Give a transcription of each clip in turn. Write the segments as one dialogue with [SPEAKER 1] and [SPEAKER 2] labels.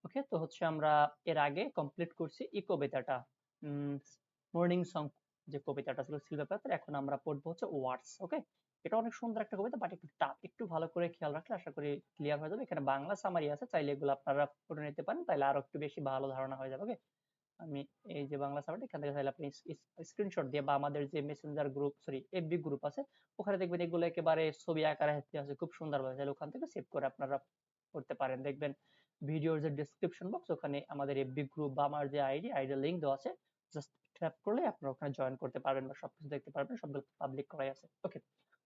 [SPEAKER 1] ওকে, তো হচ্ছে আমরা এর আগে কমপ্লিট করছি এই কবিতাটা, মর্নিং সং যে কবিতাটা ছিল সিলভার প্লাথের। এখন আমরা পড়বো হচ্ছে ওয়ার্ডস। ওকে, এটা অনেক সুন্দর একটা কবিতা, বাট একটু টাফ। একটু ভালো করে খেয়াল রাখলে আশা করি ক্লিয়ার হয়ে যাবে। এখানে বাংলা সামারি আছে, চাইলে এগুলো আপনারা পড়ে নিতে পারেন, তাইলে আরো একটু বেশি ভালো ধারণা হয়ে যাবে। ওকে, আমি এই যে বাংলা সামারি, এখান থেকে চাইলে আপনি স্ক্রিনশট দিয়ে বা আমাদের যে messenger group, sorry FB group আছে, ওখানে দেখবেন এগুলো একেবারে ছবি আকারে আছে, খুব সুন্দরভাবে, চাইলে ওখান থেকে সেভ করে আপনারা করতে পারেন। দেখবেন ভিডিওর যে ডেসক্রিপশন বক্স, ওখানে আমাদের এফবি গ্রুপ বা আমার যে আইডি লিংক দেওয়া আছে, জাস্ট ট্যাপ করলে আপনারা ওখানে জয়েন করতে পারবেন বা সবকিছু দেখতে পারবেন, সবগুলো পাবলিক করাই আছে। ওকে,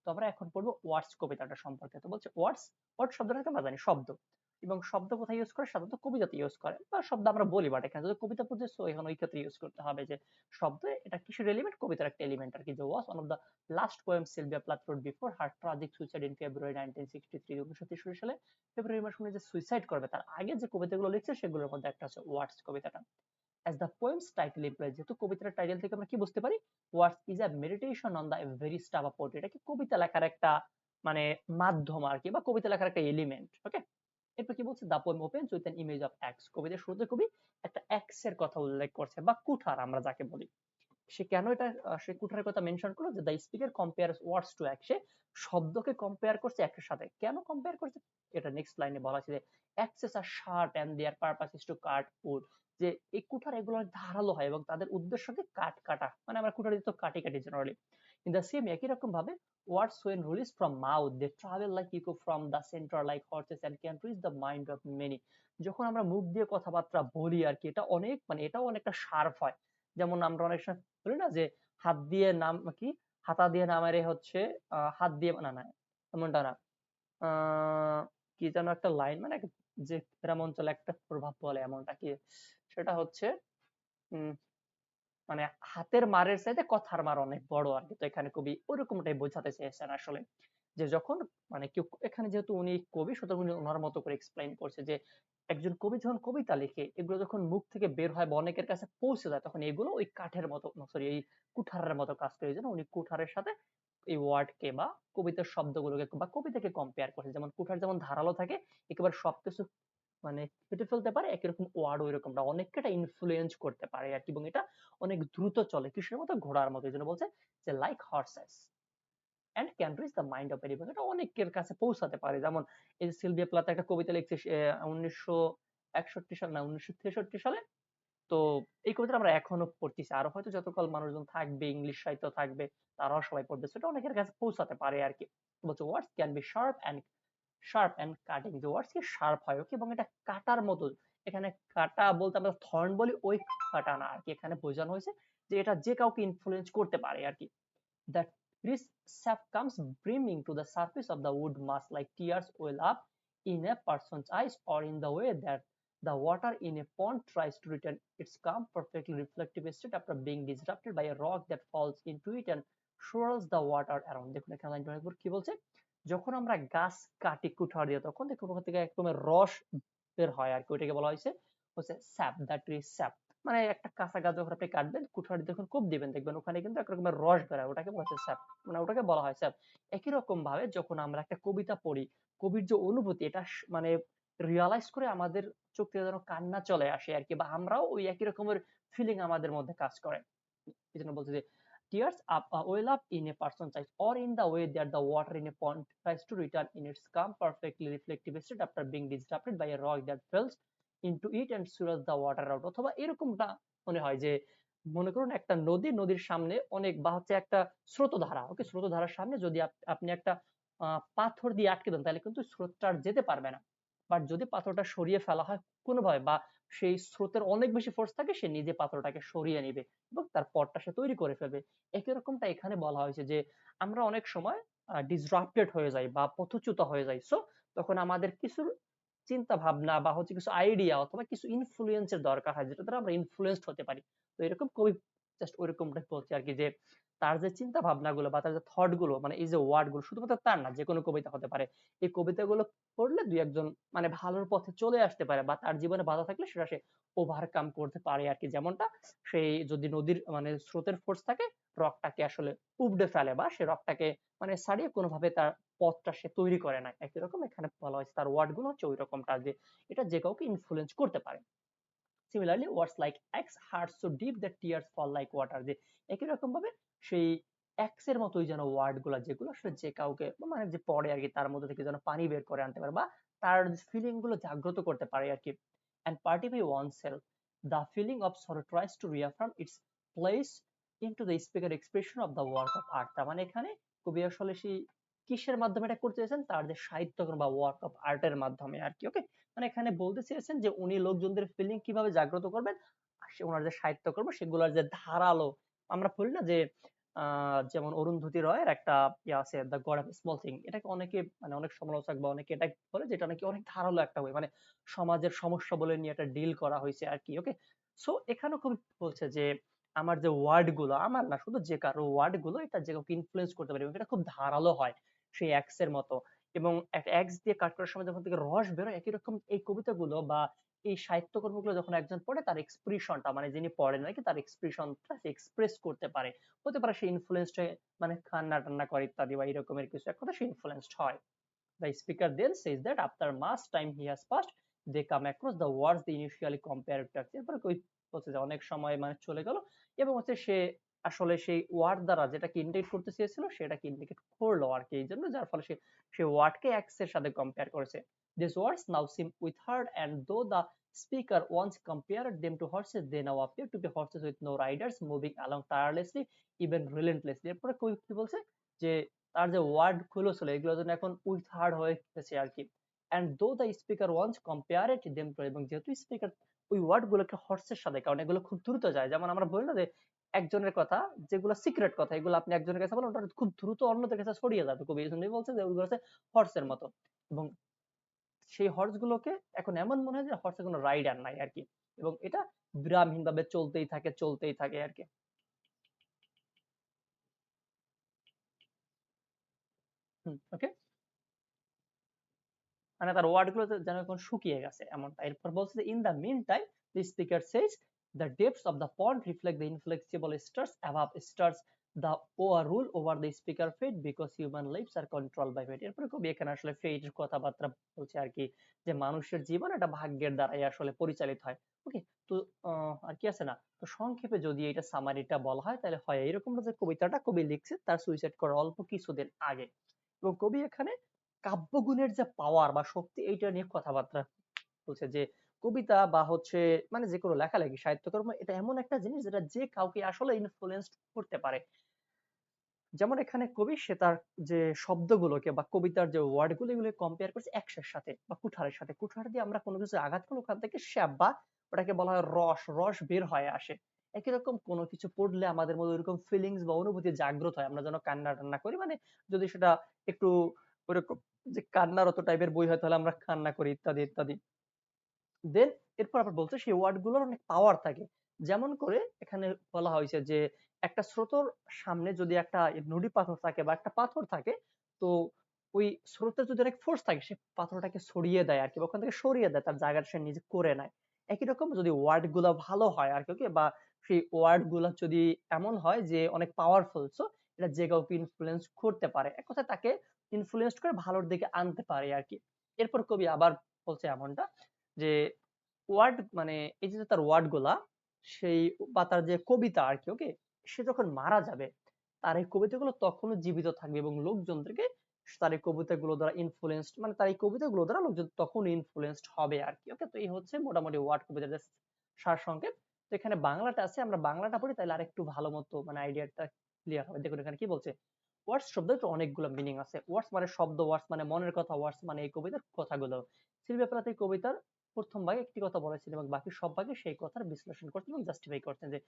[SPEAKER 1] তো আমরা এখন পড়বো ওয়ার্ডস কবিতাটা সম্পর্কে। তো বলছে ওয়ার্ডস, ওয়ার্ড শব্দটাকে আমরা জানি শব্দ, এবং শব্দ কোথায় ইউজ করে? সাধারণত কবিতাতে ইউজ করে, বা শব্দ আমরা বলি, বাট এখানে যদি কবিতা পড়ছে সো এখন ওই ক্ষেত্রে ইউজ করতে হবে যে শব্দ, এটা কিসের এলিমেন্ট? কবিতার একটা এলিমেন্ট আর কি। যে was one of the last poem Sylvia Plath wrote before her tragic suicide in February 1963। 1963 সালে ফেব্রুয়ারি মাসে উনি যে সুইসাইড করবে, তার আগে যে কবিতাগুলো লিখছে সেগুলোর মধ্যে একটা হচ্ছে ওয়ার্ডস কবিতাটা। as the poem's title implies, যেহেতু কবিতার টাইটেল থেকে আমরা কি বুঝতে পারি, words is a meditation on the very stuff of poetry. এটা কি কবিতা লেখার একটা মানে মাধ্যম আর কি, বা কবিতা লেখার একটা এলিমেন্ট। ওকে, এরপর কি বলছে, the poem opens with an image of axe. কবিতার শুরুতে কবি একটা অ্যাক্স এর কথা উল্লেখ করছে, বা কুঠার আমরা যাকে বলি। সে কেন এটা, সে কুঠারের কথা মেনশন করলো? যে দা স্পিকার কম্পেয়ারস ওয়ার্ডস টু অ্যাক্স। সে শব্দকে কম্পেয়ার করছে অ্যাক্সের সাথে। কেন কম্পেয়ার করছে? এটা নেক্সট লাইনে বলা আছে যে axes are sharp and their purpose is to cut wood. যে এই কুঠার এগুলো ধারালো হয় এবং তাদের উদ্দেশ্যকে কাট কাটা, মানে আমরা কুঠার দিয়ে তো কাটি কাটি জেনারেলি। ইন দা সেম, একই রকম ভাবে ওয়ার্ডস when released from mouth they travel like echo from the center like horses and can reach the mind of many। যখন আমরা মুখ দিয়ে কথাবার্তা বলি আর কি, এটা অনেক মানে এটাও অনেকটা শার্প হয়। যেমন আমরা অনেক সময় বলি না যে হাত দিয়ে নাম কি, হাতা দিয়ে নামারে হচ্ছে হাত দিয়ে, না না এমনটা না, কি যেন একটা লাইন, মানে যে গ্রাম অঞ্চলে একটা প্রভাব বলে এমনটা কি, সেটা হচ্ছে মানে হাতের মারের চাইতে কথার মার অনেক বড় আর কি। তো এখানে কবি ওরকমটাই বোঝাতে চেয়েছেন আসলে, যে যখন মানে কেউ, এখানে যেহেতু উনি কবি সুতরাং উনি ওনার মতো করে এক্সপ্লেইন করছে যে একজন কবি যখন কবিতা লিখে, এগুলো যখন মুখ থেকে বের হয় বা অনেকের কাছে পৌঁছে যায়, তখন এগুলো ওই কাঠের মতো, সরি এই কুঠারের মতো কাজ করে। যেন উনি কুঠারের সাথে এই ওয়ার্ডকে বা কবিতার শব্দগুলোকে বা কবিতাকে কম্পেয়ার করছে। যেমন কুঠার যেমন ধারালো থাকে, একেবারে সবকিছু মানে কেটে ফেলতে পারে, একই রকম ওয়ার্ড ওই রকমটা অনেককে এটা ইনফ্লুয়েন্স করতে পারে আর কি। এবং এটা অনেক দ্রুত চলে, কিসের মতো? ঘোড়ার মতো। এই জন্য বলছে যে like horses and can reach the mind of anybody. এটা অনেকের কাছে পৌঁছাতে পারে। যেমন এই যে সিলভিয়া প্লাথ একটা কবিতা লিখছে 1961 সাল না 1963 সালে। তো এই কবিতা আমরা এখনো পড়তেছি, আরো হয়তো যতকাল মানুষজন থাকবে, ইংলিশ সাহিত্য থাকবে, তারাও সবাই পড়বে, সেটা অনেকের কাছে পৌঁছাতে পারে আর কি। বলছে words can be sharp and cutting. যে ওয়ার্ডস কি শার্প হয়, ওকে, এবং এটা কাটার মতো। এখানে কাটা বলতে আমরা থর্ন বলি, ওই কাটা না আর কি। এখানে বোঝানো হয়েছে যে এটা যে কাউকে ইনফ্লুয়েন্স করতে পারে আর কি। That crisp sap comes brimming to the surface of the wood mass like tears well up in a person's eyes, or in the way that the water in a pond tries to return its calm, perfectly reflective state after being disrupted by a rock that falls into it and swirls the water around। দেখুন এখানে line কি বলছে, যখন আমরা গাছ কাটি কুঠার দিয়ে, তখন দেখুন ওখান থেকে একদমের রস বের হয় আর কি। ওইটাকে বলা হয়েছে হচ্ছে স্যাপ, দ্য ট্রি স্যাপ। মানে একটা কাঁচা গাছ যখন আপনি কাটবেন, কুঠারি যখন কোপ দিবেন, দেখবেন ওখানে কিন্তু এক রকমের রস বেরোয়, ওটাকে বলা হচ্ছে স্যাপ, মানে ওটাকে বলা হয় স্যাপ। একই রকম ভাবে যখন আমরা একটা কবিতা পড়ি, কবির যে অনুভূতি, এটা মানে রিয়ালাইজ করে আমাদের চোখ থেকে যেন কান্না চলে আসে আর কি, বা আমরাও ওই একই রকমের ফিলিং আমাদের মধ্যে কাজ করে। এই জন্য বলছে যে tears up well up in a person's eyes, or in the way that the water in a pond tries to return in its calm, perfectly reflective state after being disrupted by a rock that falls into it and swirls the water out। অথবা এরকমটা মনে হয় যে, মনে করুন একটা নদী, নদীর সামনে অনেক বা হচ্ছে একটা স্রোতধারা, ওকে, স্রোতধারার সামনে যদি আপনি একটা পাথর দিয়ে আটকে দেন, তাহলে কিন্তু স্রোতটা আর যেতে পারবে না। বাট যদি পাথরটা সরিয়ে ফেলা হয় কোনোভাবে, বা সেই স্রোতের অনেক বেশি ফোর্স থাকে, সে নিজে পাথরটাকে সরিয়ে নিবে এবং তার পথটা সে তৈরি করে ফেলবে। একই রকমটা এখানে বলা হয়েছে যে আমরা অনেক সময় ডিসরাপ্টেড হয়ে যাই বা পথচ্যুত হয়ে যাই। সো তখন আমাদের কিছু চিন্তা ভাবনা বা হচ্ছে কিছু আইডিয়া অথবা কিছু ইনফ্লুয়েন্সের দরকার হয়, যেটা দ্বারা আমরা ইনফ্লুয়েন্সড হতে পারি। তো এরকম কবি জাস্ট ওইরকমটা বলছে আর কি, যে তার যে চিন্তা ভাবনাগুলো বা তার যে থট গুলো, মানে এই যে ওয়ার্ড গুলো, শুধুমাত্র তার না, যে কোনো কবিতা হতে পারে। এই কবিতাগুলো পড়লে দুই একজন মানে ভালোর পথে চলে আসতে পারে, বা তার জীবনে বাধা থাকলে সেটা সে ওভারকাম করতে পারে আর কি। যেমনটা সেই যদি নদীর মানে স্রোতের ফোর্স থাকে, রকটাকে আসলে উপড়ে ফেলে বা সে রকটাকে মানে ছাড়িয়ে কোনোভাবে তার পথটা সে তৈরি করে না। একই রকম এখানে বলা হয়েছে তার ওয়ার্ড গুলো হচ্ছে ওই রকমটা যে এটা যে কাউকে ইনফ্লুয়েন্স করতে পারে। Similarly, words like X hurt so deep that tears fall like water, যে একই রকম ভাবে সেই এক্স এর মতোই যেন ওয়ার্ড গুলা যেগুলো আসলে যে কাউকে মানে যে পড়ে আর কি তার মধ্যে থেকে যেন পানি বের করে আনতে পারে বা তার ফিলিং গুলো জাগ্রত করতে পারে আর কি। and partify oneself, the feeling of sorrow tries to reaffirm its place into the speaker expression of the work of art। তার মানে এখানে কবি আসলে সেই কিসের মাধ্যমে এটা করতে চেয়েছেন, তার যে সাহিত্যকর্ম বা ওয়ার্ক অফ আর্টের মাধ্যমে আর কি। ওকে, মানে এখানে বলতে চেয়েছেন যে উনি লোকজনদের ফিলিং কিভাবে জাগ্রত করবেন, ওনার যে সাহিত্যকর্ম সেগুলোর যে ধারালো, আমরা বলি না যে যেমন অরুন্ধতী রয়ের একটা ইয়ে আছে the god of small thing, এটাকে অনেকে মানে অনেক সমালোচক বা অনেকে এটা বলে যেটা নাকি অনেক ধারালো একটা বই, মানে সমাজের সমস্যা বলে নিয়ে এটা ডিল করা হয়েছে আর কি। ওকে, সো এখানেও খুব বলছে যে আমার যে ওয়ার্ড গুলো, আমার না শুধু যে কারো ওয়ার্ড গুলো এটা যে কাউকে ইনফ্লুয়েন্স করতে পারে এবং এটা খুব ধারালো হয় সেই এক্স এর মতো, এবং একটা এক্স দিয়ে কাট করার সময় যখন থেকে রস বেরোয় একই রকম এই কবিতাগুলো বা এই সাহিত্যকর্মগুলো যখন একজন পড়ে তার এক্সপ্রেশনটা মানে যিনি পড়েন নাকি তার এক্সপ্রেশনটা এক্সপ্রেস করতে পারে, হতে পারে সে ইনফ্লুয়েন্সড হয়ে মানে কান্না টান্না করে ইত্যাদি বা এরকমের কিছু এক কথা সে ইনফ্লুয়েন্সড হয়। The speaker then says that after much time he has passed, they come across the words they initially compared to. এরপরে কই বলছে যে অনেক সময় মানে চলে গেল এবং হচ্ছে সে আসলে সেই ওয়ার্ড দ্বারা যেটাকে ইন্ডিকেট করতে চেয়েছিল সেটাকে ইন্ডিকেট করলো আর কি, এই জন্য যার ফলে সে সেই ওয়ার্ডকে এক্স এর সাথে কম্পেয়ার করেছে। These words now seem withered, and though the speaker once compared them to horses, they now appear to be horses with no riders moving along tirelessly, even relentlessly। এরপরে কই কি বলছে যে তার যে ওয়ার্ড গুলো ছিল এগুলো যেন এখন উইথার্ড হয়ে গেছে আর কি। and though the speaker once compared them to, এবং যেহেতু স্পিকার ওই ওয়ার্ড গুলোকে হর্সের সাথে, কারণ এগুলো খুব দ্রুত যায়, যেমন আমরা বলি না যে একজনের কথা যেগুলো সিক্রেট কথা এগুলো আপনি একজনের কাছে বলেন ওটা খুব দ্রুত অন্যদের কাছে ছড়িয়ে যাবে, কবি এই জন্যই বলছে যে ওইগুলো হচ্ছে হর্সের মতো, এবং সেই হর্স গুলোকে এখন এমন মনে হয় যে হর্সের কোনো রাইডার নাই আর কি, এবং এটা বিরামহীন ভাবে চলতেই থাকে আর কি। ওকে, মানে তার ওয়ার্ড গুলো যেন এখন শুকিয়ে গেছে এমনটা। এরপর বলছে যে in the mean time the speaker says the depths of the pond reflect the inflexible stars above stars, the war rule over the speaker fate because human lives are control by fate. এরপরে কবি এখানে আসলে ফেটের কথাবার্তা বলছে আর কি, যে মানুষের জীবন এটা ভাগ্যের দ্বারাই আসলে পরিচালিত হয়। ওকে, তো আর কি আছে না, তো সংক্ষেপে যদি এটা সামারিটা বলা হয় তাহলে হয় এরকম যে কবিতাটা কবি লিখছে তার সুইসাইড করার অল্প কিছুদিন আগে, এবং কবি এখানে কাব্যগুণের যে পাওয়ার বা শক্তি এইটা নিয়ে কথাবার্তা বলছে যে কবিতা বা হচ্ছে মানে যে কোনো লেখালেখি সাহিত্যকর্ম এটা এমন একটা জিনিস যেটা যে কাউকে আসলে ইনফ্লুয়েন্স করতে পারে। যেমন এখানে কবি সে তার যে শব্দগুলোকে বা কবিতার যে ওয়ার্ড গুলো এগুলো কম্পেয়ার করছে একশের সাথে বা কুঠারের সাথে, কুঠার দিয়ে আমরা কোনো কিছু আঘাত করলে ওখান থেকে শ্যাপ বা ওটাকে বলা হয় রস, রস বের হয়ে আসে। একই রকম কোনো কিছু পড়লে আমাদের মধ্যে ওইরকম ফিলিংস বা অনুভূতি জাগ্রত হয়, আমরা যেন কান্না টান্না করি, মানে যদি সেটা একটু ওইরকম যে কান্নার অত টাইপের বই হয় তাহলে আমরা কান্না করি ইত্যাদি ইত্যাদি। দেন এরপর আবার বলছে সেই ওয়ার্ড গুলোর অনেক পাওয়ার থাকে, যেমন করে এখানে বলা হয়েছে যে একটা স্রোতর সামনে যদি একটা নুড়ি পাথর থাকে বা একটা পাথর থাকে, তো ওই স্রোতের যদি অনেক ফোর্স থাকে সে পাথরটাকে সরিয়ে দেয় আর কি, ওখান থেকে সরিয়ে দেয়, তার জায়গাটা সে নিজে করে নেয়। একই রকম যদি ওয়ার্ড গুলা ভালো হয় আর কি, ওকে, বা সেই ওয়ার্ড গুলা যদি এমন হয় যে অনেক পাওয়ারফুল, সো এটা যে কাউকে ইনফ্লুয়েন্স করতে পারে, এক কথায় তাকে ইনফ্লুয়েন্স করে ভালোর দিকে আনতে পারে আর কি। এরপর কবি আবার বলছে এমনটা যে ওয়ার্ড মানে এই যে তার ওয়ার্ড গুলা সেই বা তার যে কবিতা আর কি, ওকে, সে যখন মারা যাবে তার এই কবিতাগুলো তখনও জীবিত থাকবে এবং লোকজনদেরকে তার এই কবিতাগুলো দ্বারা ইনফ্লুয়েন্সড, মানে তার এই কবিতাগুলো দ্বারা লোকজন তখন ইনফ্লুয়েন্সড হবে আর কি। ওকে, তো এই হচ্ছে মোটামুটি ওয়ার্ড কবিতার সার সংক্ষেপ। তো এখানে বাংলাটা আছে, আমরা বাংলাটা পড়ি তাহলে আরেকটু ভালো মতো মানে আইডিয়াটা ক্লিয়ার হবে। দেখুন এখানে কি বলছে, ওয়ার্ডস শব্দের অনেকগুলো মিনিং আছে। ওয়ার্ডস মানে শব্দ, ওয়ার্ডস মানে মনের কথা, ওয়ার্ডস মানে এই কবিতার কথাগুলো। সিলভিয়া প্লাথ এই কবিতার প্রথম ভাগে একটি কথা বলেছেন এবং বাকি সব ভাগে সেই কথার বিশ্লেষণ করছেন এবং জাস্টিফাই করছেন যে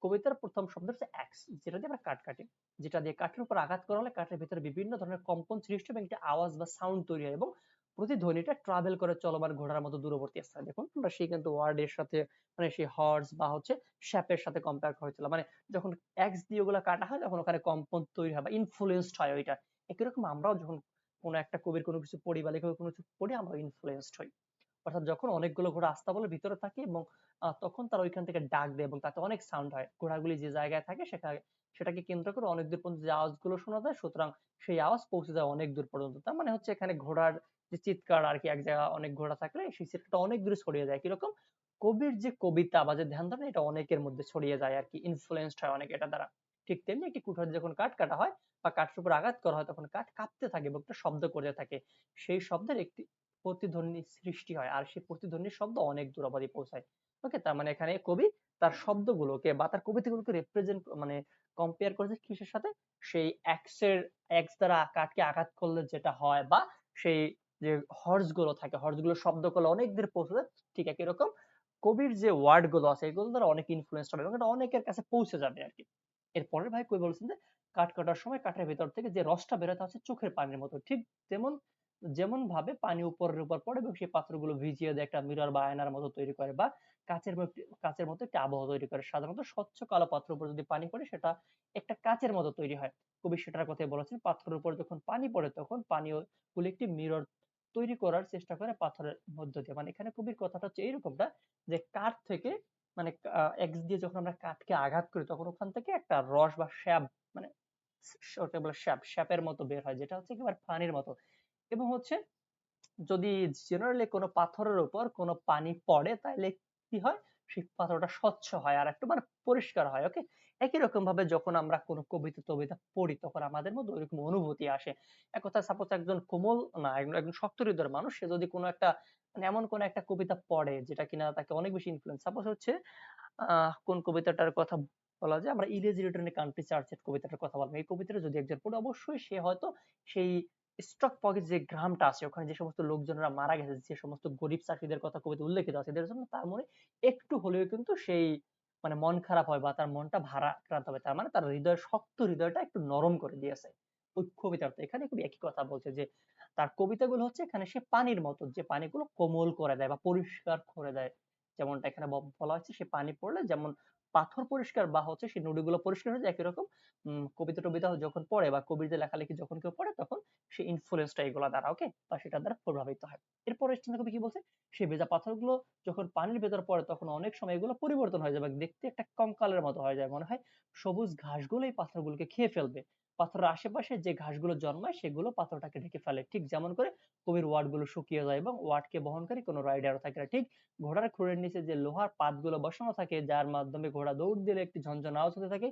[SPEAKER 1] কবিতার প্রথম শব্দ হচ্ছে অ্যাক্স, যেটা দিয়ে আমরা কাঠ কাটি, যেটা দিয়ে কাঠের উপর আঘাত করা হলে কাঠের ভিতরে বিভিন্ন ধরনের কম্পন সৃষ্টি এবং একটি আওয়াজ বা সাউন্ড তৈরি হয় এবং প্রতিধ্বনিটা ট্রাভেল করে চলমান ঘোড়ার মতো দূরবর্তী স্থানে। দেখুন আমরা সেই কিন্তু ওয়ার্ডের সাথে মানে সেই হর্স বা হচ্ছে শ্যাপের সাথে কম্পেয়ার করেছিল, মানে যখন এক্স দিয়ে ওগুলা কাটা হয় তখন ওখানে কম্পন তৈরি হয় বা ইনফ্লুয়েন্সড হয় ওইটা। একই রকম আমরাও যখন কোনো একটা কবির কোনো কিছু পড়ি বা লেখকের কোনো কিছু পড়ি আমরা ইনফ্লুয়েন্সড হই। অর্থাৎ যখন অনেকগুলো ঘোড়া আস্তাবলের ভিতরে থাকে এবং তখন তারা ওইখান থেকে ডাক দেয় এবং তাতে অনেক সাউন্ড হয়, ঘোড়াগুলি যে জায়গায় থাকে সেটাকে কেন্দ্র করে অনেক দূর পর্যন্ত যে আওয়াজগুলো শোনা যায়, সুতরাং সেই আওয়াজ পৌঁছে যায় অনেক দূর পর্যন্ত। তার মানে হচ্ছে এখানে ঘোড়ার যে চিৎকার আর কি, এক জায়গায় অনেক ঘোড়া থাকলে সেই চিৎকারটা অনেক দূরে ছড়িয়ে যায়। কিরকম কবির যে কবিতা বা যে ধ্যান ধারণা, এটা অনেকের মধ্যে ছড়িয়ে যায় আর কি, ইনফ্লুয়েন্সড হয় অনেক এটা দ্বারা। ঠিক তেমনি একটি কুঠার যখন কাঠ কাটা হয় বা কাঠের উপর আঘাত করা হয়, তখন কাঠ কাঁপতে থাকে এবং একটা শব্দ করতে থাকে, সেই শব্দের একটি প্রতিধ্বনি সৃষ্টি হয়, আর সেই প্রতিধ্বনির শব্দ অনেক দূর অবধি পৌঁছায়। ওকে, তার মানে এখানে কবি তার শব্দগুলোকে বা তার কবিতাগুলোকে রিপ্রেজেন্ট মানে কম্পেয়ার করেছে কিসের সাথে, সেই এক্স দ্বারা কাঠকে আঘাত করলে যেটা হয়, বা সেই যে হর্স গুলো থাকে, হর্স গুলো শব্দ করলে অনেক দূর পৌঁছে যায়, ঠিক একই রকম কবির যে ওয়ার্ড গুলো আছে এগুলো দ্বারা অনেক ইনফ্লুয়েন্স হবে এবং এটা অনেকের কাছে পৌঁছে যাবে আর কি। এরপরে ভাই কবি বলছেন যে কাঠ কাটার সময় কাঠের ভেতর থেকে যে রসটা বেরোতে আছে চোখের পানির মতো, ঠিক যেমন যেমন ভাবে পানি উপরের উপর পড়ে এবং সেই পাথরগুলো ভিজিয়ে দেয়, একটা মিরর বা আয়নার মতো তৈরি করে, বা কাচের মতো একটা আবহাওয়া তৈরি করে। সাধারণত স্বচ্ছ কালো পাথরের উপর যদি পানি পড়ে সেটা একটা কাচের মতো তৈরি হয়। কবি সেটার কথাই বলেছেন, পাথরের উপর যখন পানি পড়ে তখন পানীয় গুলো একটি মিরর তৈরি করার চেষ্টা করে পাথরের মধ্য দিয়ে। মানে এখানে কবির কথাটা হচ্ছে এইরকমটা, যে কাঠ থেকে মানে এক্স দিয়ে যখন আমরা কাঠকে আঘাত করি তখন ওখান থেকে একটা রস বা শ্যাপ, মানে ওটা বলে শ্যাপের মতো বের হয়, যেটা হচ্ছে একেবারে পানির মতো। এবং হচ্ছে যদি জেনারেলি কোনো পাথরের উপর কোনো পানি পড়ে তাহলে কি হয়, সেই পাথরটা স্বচ্ছ হয় আর একটু মানে পরিষ্কার হয়। ওকে, একই রকম ভাবে যখন আমরা কোনো কবিতা টবিতা পড়ি তখন আমাদের মধ্যে ওইরকম অনুভূতি আসে। এক কথা সাপোজ একজন কোমল না একজন শক্ত হৃদয়ের মানুষ, সে যদি কোনো একটা মানে এমন কোন একটা কবিতা পড়ে যেটা কিনা তাকে অনেক বেশি ইনফ্লুয়েন্স, সাপোজ হচ্ছে কোন কবিতাটার কথা বলা যায়, আমরা ইরেজ রিটার্ন কান্ট্রি চার্চের কবিতাটার কথা বলবো। এই কবিতাটা যদি একজন পড়ে অবশ্যই সে হয়তো সেই স্টক পকেট যে গ্রামটা আছে ওখানে যে সমস্ত লোকজনরা মারা গেছে, যে সমস্ত গরিব চাষীদের কথা কবিতা উল্লেখিত আছে, এদের জন্য তার মনে একটু হলেও কিন্তু সেই মানে মন খারাপ হয় বা তার মনটা ভারাক্রান্ত হবে, তার মানে তার হৃদয়ের শক্ত হৃদয়টা একটু নরম করে দিয়েছে ওই কবিতার। তো এখানে খুব একই কথা বলছে যে তার কবিতাগুলো হচ্ছে এখানে সে পানির মতো, যে পানিগুলো কোমল করে দেয় বা পরিষ্কার করে দেয়, যেমনটা এখানে বলা হচ্ছে সে পানি পড়লে যেমন পাথর পরিষ্কার বা হচ্ছে সেই নদীগুলো পরিষ্কার হয়ে যায়, একই রকম কবিতা টবিতা যখন পড়ে বা কবির যে লেখালেখি যখন কেউ পড়ে তখন সে ইনফ্লুয়েন্সটা এগুলা দ্বারা, ওকে, বা সেটা দ্বারা প্রভাবিত হয়। এরপরে কবি কি বলছে, সেই ভেজা পাথরগুলো যখন পানির ভেতর পড়ে তখন অনেক সময় এগুলো পরিবর্তন হয়ে যাবে, দেখতে একটা কঙ্কালের মতো হয়ে যায়, মনে হয় সবুজ ঘাসগুলো এই পাথরগুলোকে খেয়ে ফেলবে। পাথরের আশেপাশে যে ঘাসগুলো জন্মায় সেগুলো পাথরটাকে ঢেকে ফেলে, ঠিক যেমন করে কবির ওয়ার্ড গুলো শুকিয়ে যায় এবং ওয়ার্ডকে বহনকারী কোনো রাইডারও থাকে না। ঠিক ঘোড়ার খুরের নিচে যে লোহার পাতগুলো বসানো থাকে যার মাধ্যমে ঘোড়া দৌড় দিলে একটি ঝনঝন আওয়াজ হতে থাকে,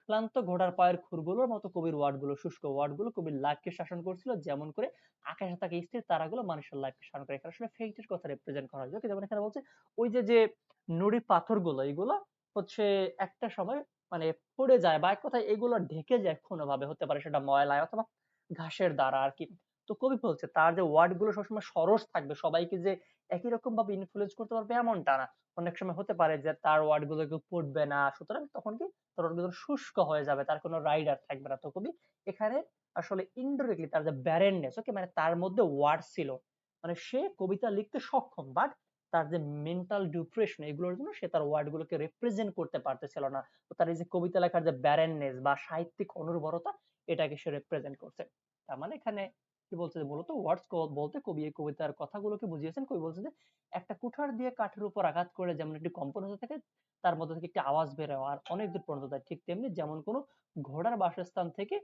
[SPEAKER 1] ক্লান্ত ঘোড়ার পায়ের খুরগুলোর মতো কবির ওয়ার্ডগুলো, শুষ্ক ওয়ার্ডগুলো কবির লাইফকে শাসন করছিল, যেমন করে আকাশে থাকে স্থির তারাগুলো মানুষের লাইফকে শাসন করে। এখানে আসলে ফেইটের কথা রিপ্রেজেন্ট করা হয়েছে। যেমন এখানে বলছে ওই যে যে নুড়ি পাথরগুলো, এগুলো হচ্ছে একটা সময় মানে পড়ে যায় বা এক কথায় এগুলো ঢেকে যায় কোনোভাবে, হতে পারে সেটা ময়লায় অথবা ঘাসের দ্বারা আর কি। তো কবি বলছে তার যে ওয়ার্ড গুলো সবসময় সরস থাকবে, সবাইকে যে একই রকম ভাবে ইনফ্লুয়েন্স করতে পারবে এমনটা না। অনেক সময় হতে পারে যে তার ওয়ার্ড গুলো কেউ পড়বে না, সুতরাং তখন কি তার ওয়ার্ড গুলো শুষ্ক হয়ে যাবে, তার কোনো রাইডার থাকবে না। তো কবি এখানে আসলে ইনডিরেক্টলি তার যে ব্যারেননেস, ওকে, মানে তার মধ্যে ওয়ার্ড ছিল, মানে সে কবিতা লিখতে সক্ষম, বাট তার যে মেন্টাল ডিপ্রেশন এগুলোর জন্য সে তার ওয়ার্ড গুলোকে রিপ্রেজেন্ট করতে পারতেছিল না। তো তার এই যে কবিতা লেখার যে ব্যারেননেস বা সাহিত্যিক অনুর্বরতা, এটাকে সে রিপ্রেজেন্ট করছে। তার মানে এখানে কি বলছে যে মূলত ওয়ার্ডস বলতে কবি এই কবিতার কথাগুলোকে বুঝিয়েছেন। কবি বলছে যে একটা কুঠার দিয়ে কাঠের উপর আঘাত করে যেমন একটি কম্পন হতে থাকে, তার মধ্যে থেকে একটি আওয়াজ বের হয় আর অনেক দূর পর্যন্ত যায়, ঠিক তেমনি যেমন কোনো ঘোড়ার বাসস্থান থেকে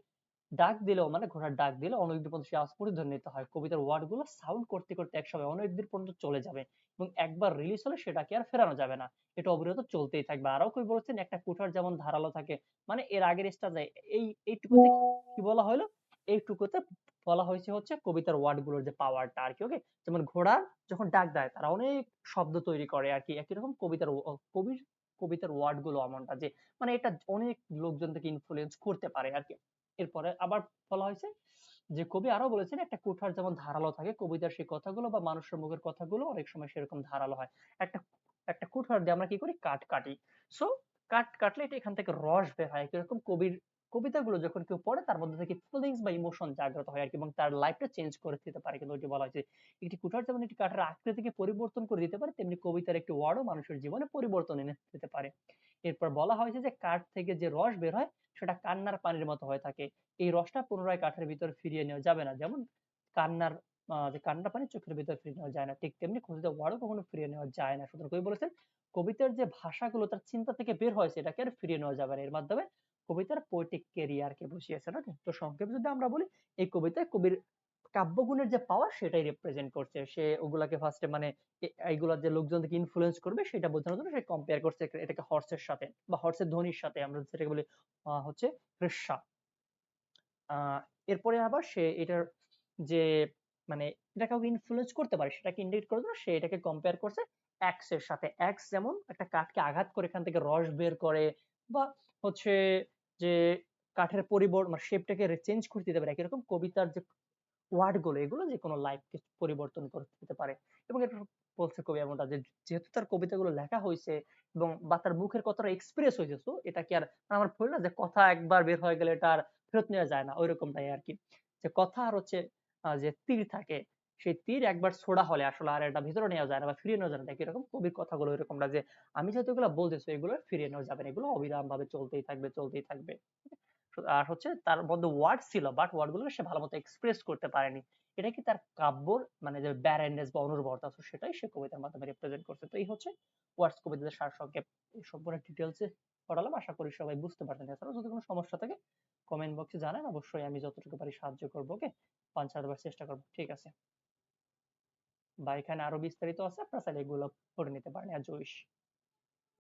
[SPEAKER 1] ডাক দিলেও মানে ঘোড়ার ডাক দিলে অনেক দূর পর্যন্ত সেই আওয়াজ প্রতিধ্বনিত হয়, কবিতার ওয়ার্ড গুলো সাউন্ড করতে করতে একসময় অনেক দূর পর্যন্ত চলে যাবে এবং একবার রিলিজ হলে সেটাকে আর ফেরানো যাবে না, এটা অবিরত চলতেই থাকবে। আরো কবি বলেছেন একটা কুঠার যেমন ধারালো থাকে, মানে এর আগের স্টাজে এইটুকুতে কি বলা হলো, এইটুকুতে বলা হয়েছে হচ্ছে কবিতার ওয়ার্ড গুলোর যে পাওয়ারটা আর কি। ওকে, যেমন ঘোড়া যখন ডাক দেয় তারা অনেক শব্দ তৈরি করে আর কি, একই রকম কবিতার ওয়ার্ড গুলো এমনটা যে মানে এটা অনেক লোকজন থেকে ইনফ্লুয়েন্স করতে পারে আর কি। এরপরে আবার বলা হয়েছে যে কবি আরো বলেছেন একটা কুঠার যেমন ধারালো থাকে, কবিতার সেই কথাগুলো বা মানুষের মুখের কথাগুলো অনেক সময় সেরকম ধারালো হয়। একটা একটা কুঠার দিয়ে আমরা কি করি, কাঠ কাটি, সো কাঠ কাটলে এটা এখান থেকে রস বের হয়। এরকম কবির কবিতাগুলো যখন কেউ পড়ে তার মধ্যে থেকে ফিলিংস বা ইমোশন জাগ্রত হয় আর কি, এবং তার লাইফটা চেঞ্জ করে দিতে পারে। কিন্তু ওই যে বলা হয়েছে একটি কুঠার যেমন একটি কাঠের আকৃতিকে পরিবর্তন করে দিতে পারে, তেমনি কবিতার একটি ওয়ার্ডও মানুষের জীবনে পরিবর্তন এনে দিতে পারে। এরপর বলা হয়েছে যে কাঠ থেকে যে রস বের হয় সেটা কান্নার পানির মতো হয়ে থাকে, এই রসটা পুনরায় কাঠের ভিতর ফিরিয়ে নেওয়া যাবে না। যেমন কান্নার যে কান্না পানি চোখের ভিতর ফিরিয়ে নেওয়া যায় না, ঠিক তেমনি ক্ষুদিত ওয়ার্ডও কখনো ফিরিয়ে নেওয়া যায় না। সুতরাং কবি বলেছেন কবিতার যে ভাষাগুলো তার চিন্তা থেকে বের হয়েছে এটাকে আর ফিরিয়ে নেওয়া যাবে না। এর মাধ্যমে কবিতার পোয়েটিক ক্যারিয়ারকে বুঝিয়েছেন। ওকে, তো সংক্ষেপে যদি আমরা বলি এই কবিতায় কবির কাব্যগুণের যে পাওয়ার সেটাই রিপ্রেজেন্ট করছে। সে ওগুলাকে ফার্স্টে মানে এইগুলা যে লোকজনকে ইনফ্লুয়েন্স করবে সেটা বোঝানোর জন্য সে কম্পেয়ার করছে এটাকে হর্সের সাথে বা হর্সের ধ্বনির সাথে, আমরা যেটাকে বলি হচ্ছে কৃষ্ণা। এরপরে আবার সে এটার যে মানে এটা কাউকে ইনফ্লুয়েন্স করতে পারে সেটাকে ইন্ডিকেট করার জন্য সে এটাকে কম্পেয়ার করছে অ্যাক্স এর সাথে। অ্যাক্স যেমন একটা কাঠকে আঘাত করে এখান থেকে রস বের করে বা হচ্ছে যে কাঠের পরিবর্তন মানে শেপটাকে চেঞ্জ করে দিতে পারে, এরকম কবিতার যে ওয়ার্ড গুলো এগুলো যে কোনো লাইফকে পরিবর্তন করে দিতে পারে। এবং এটা বলছে কবি এমনটা যে যেহেতু তার কবিতাগুলো লেখা হয়েছে এবং বা তার মুখের কথাটা এক্সপ্রেস হয়েছে, তো এটা কি আর আমার ভুল না যে কথা একবার বের হয়ে গেলে এটা আর ফেরত নেওয়া যায় না, ওইরকমটাই আর কি। যে কথা আর হচ্ছে যে তীর থাকে, সেই তীর একবার ছোড়া হলে আসলে আর এটা ভিতরে নেওয়া যায় না বা ফিরিয়ে নেওয়া যায় না। এরকম কবির কথাগুলো এরকম না যে আমি যেহেতু এগুলো বলতেছি এগুলো ফিরিয়ে নেওয়া যাবে না, এগুলো অবিরাম ভাবে চলতেই থাকবে চলতেই থাকবে। আর হচ্ছে তার মধ্যে ওয়ার্ড ছিল বাট ওয়ার্ড গুলোকে সে ভালো মতো এক্সপ্রেস করতে পারেনি। এটা কি তার কাব্যর মানে যে ব্যারেননেস বা অনুর্বরতা সেটাই সে কবিতার মাধ্যমে রিপ্রেজেন্ট করছে। তো এই হচ্ছে ওয়ার্ডস কবিতাদের সারসংক্ষেপ। এই সম্পূর্ণ ডিটেলসে পড়ালাম, আশা করি সবাই বুঝতে পারছেন। এছাড়াও যদি কোনো সমস্যা থাকে কমেন্ট বক্সে জানান, অবশ্যই আমি যতটুকু পারি সাহায্য করবো। ওকে, আনসার দেওয়ার চেষ্টা করবো। ঠিক আছে, বা এখানে আরো বিস্তারিত আছে, আপনারা চাইলে এগুলো পড়ে নিতে পারেন অ্যাজ উইশ।